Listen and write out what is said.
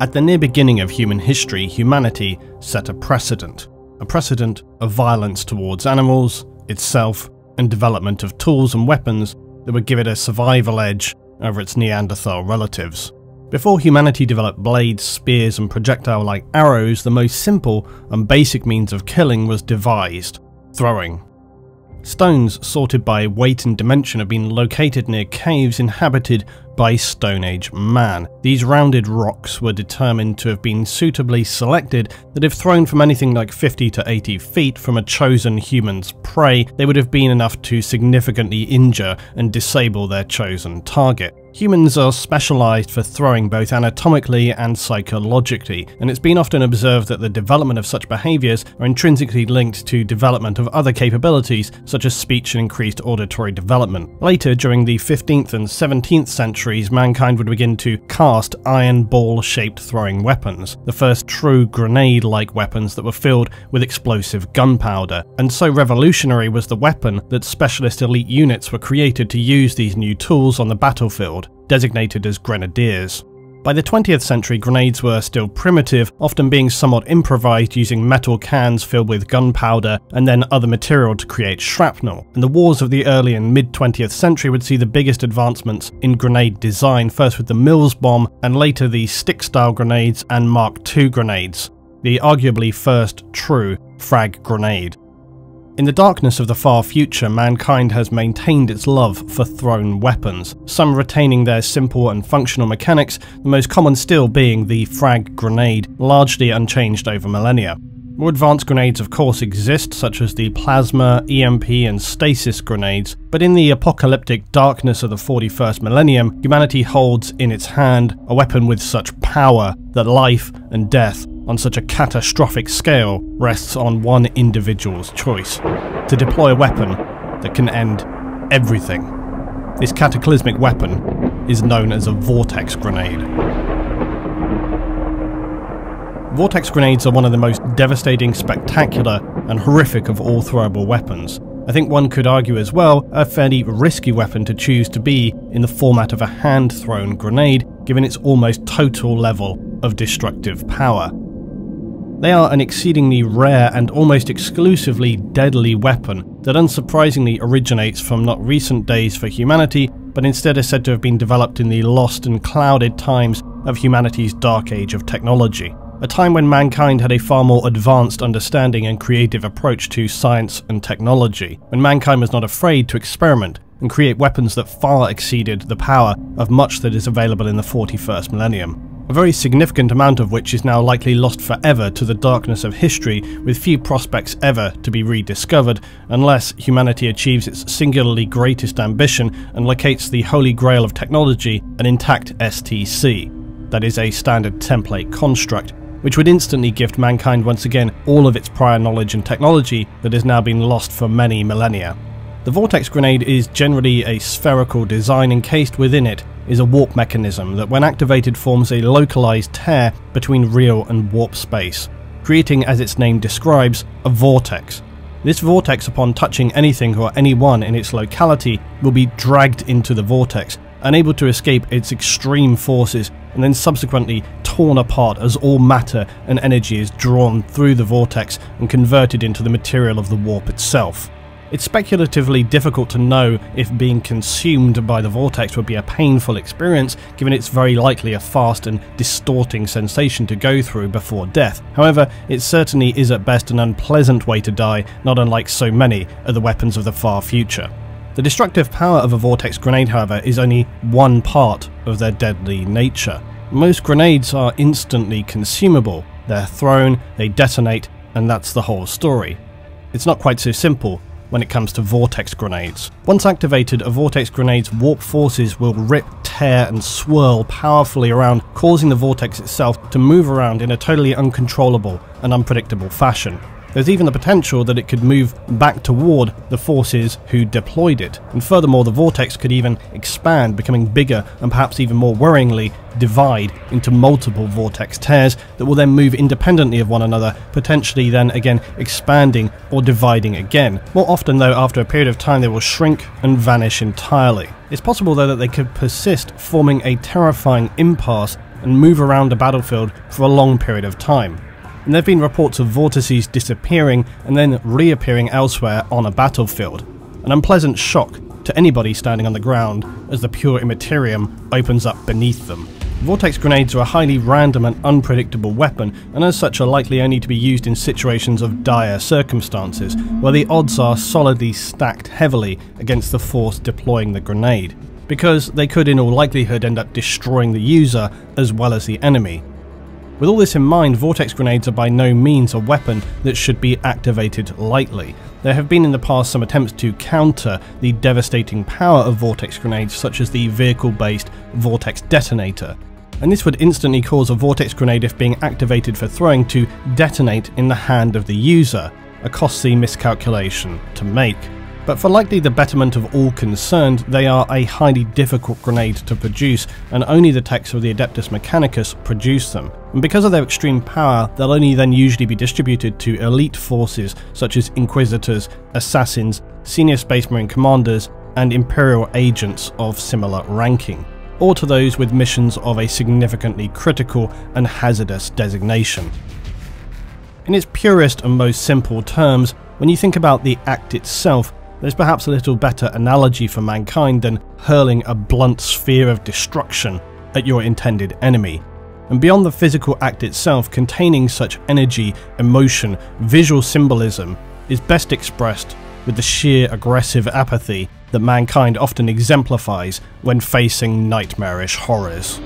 At the near beginning of human history, humanity set a precedent of violence towards animals, itself, and development of tools and weapons that would give it a survival edge over its Neanderthal relatives. Before humanity developed blades, spears, and projectile-like arrows, the most simple and basic means of killing was devised: throwing. Stones sorted by weight and dimension have been located near caves inhabited by Stone Age man. These rounded rocks were determined to have been suitably selected that if thrown from anything like 50 to 80 feet from a chosen human's prey, they would have been enough to significantly injure and disable their chosen target. Humans are specialised for throwing both anatomically and psychologically, and it's been often observed that the development of such behaviours are intrinsically linked to development of other capabilities such as speech and increased auditory development. Later, during the 15th and 17th centuries, mankind would begin to cast iron ball-shaped throwing weapons, the first true grenade-like weapons that were filled with explosive gunpowder, and so revolutionary was the weapon that specialist elite units were created to use these new tools on the battlefield, designated as grenadiers. By the 20th century, grenades were still primitive, often being somewhat improvised using metal cans filled with gunpowder and then other material to create shrapnel. And the wars of the early and mid-20th century would see the biggest advancements in grenade design, first with the Mills bomb and later the stick-style grenades and Mark II grenades, the arguably first true frag grenade. In the darkness of the far future, mankind has maintained its love for thrown weapons, some retaining their simple and functional mechanics, the most common still being the frag grenade, largely unchanged over millennia. More advanced grenades of course exist, such as the plasma, EMP and stasis grenades, but in the apocalyptic darkness of the 41st millennium, humanity holds in its hand a weapon with such power that life and death on such a catastrophic scale rests on one individual's choice: to deploy a weapon that can end everything. This cataclysmic weapon is known as a Vortex grenade. Vortex grenades are one of the most devastating, spectacular, and horrific of all throwable weapons. I think one could argue as well a fairly risky weapon to choose to be in the format of a hand-thrown grenade, given its almost total level of destructive power. They are an exceedingly rare and almost exclusively deadly weapon that unsurprisingly originates from not recent days for humanity, but instead is said to have been developed in the lost and clouded times of humanity's dark age of technology. A time when mankind had a far more advanced understanding and creative approach to science and technology, when mankind was not afraid to experiment and create weapons that far exceeded the power of much that is available in the 41st millennium. A very significant amount of which is now likely lost forever to the darkness of history, with few prospects ever to be rediscovered, unless humanity achieves its singularly greatest ambition and locates the holy grail of technology, an intact STC, that is a standard template construct, which would instantly gift mankind once again all of its prior knowledge and technology that has now been lost for many millennia. The Vortex grenade is generally a spherical design. Encased within it is a warp mechanism that when activated forms a localized tear between real and warp space, creating, as its name describes, a vortex. This vortex, upon touching anything or anyone in its locality, will be dragged into the vortex, unable to escape its extreme forces, and then subsequently torn apart as all matter and energy is drawn through the vortex and converted into the material of the warp itself. It's speculatively difficult to know if being consumed by the vortex would be a painful experience, given it's very likely a fast and distorting sensation to go through before death. However, it certainly is at best an unpleasant way to die, not unlike so many of the weapons of the far future. The destructive power of a vortex grenade, however, is only one part of their deadly nature. Most grenades are instantly consumable. They're thrown, they detonate, and that's the whole story. It's not quite so simple when it comes to vortex grenades. Once activated, a vortex grenade's warp forces will rip, tear and swirl powerfully around, causing the vortex itself to move around in a totally uncontrollable and unpredictable fashion. There's even the potential that it could move back toward the forces who deployed it, and furthermore the vortex could even expand, becoming bigger and perhaps even more worryingly divide into multiple vortex tears that will then move independently of one another, potentially then again expanding or dividing again. More often though, after a period of time they will shrink and vanish entirely. It's possible though that they could persist, forming a terrifying impasse and move around a battlefield for a long period of time. And there have been reports of vortices disappearing and then reappearing elsewhere on a battlefield, an unpleasant shock to anybody standing on the ground as the pure immaterium opens up beneath them. Vortex grenades are a highly random and unpredictable weapon, and as such are likely only to be used in situations of dire circumstances, where the odds are solidly stacked heavily against the force deploying the grenade, because they could in all likelihood end up destroying the user as well as the enemy. With all this in mind, vortex grenades are by no means a weapon that should be activated lightly. There have been in the past some attempts to counter the devastating power of vortex grenades, such as the vehicle-based vortex detonator. And this would instantly cause a vortex grenade, if being activated for throwing, to detonate in the hand of the user, a costly miscalculation to make. But for likely the betterment of all concerned, they are a highly difficult grenade to produce, and only the techs of the Adeptus Mechanicus produce them. And because of their extreme power, they'll only then usually be distributed to elite forces such as Inquisitors, Assassins, Senior Space Marine Commanders, and Imperial agents of similar ranking, or to those with missions of a significantly critical and hazardous designation. In its purest and most simple terms, when you think about the act itself, there's perhaps a little better analogy for mankind than hurling a blunt sphere of destruction at your intended enemy. And beyond the physical act itself, containing such energy, emotion, visual symbolism is best expressed with the sheer aggressive apathy that mankind often exemplifies when facing nightmarish horrors.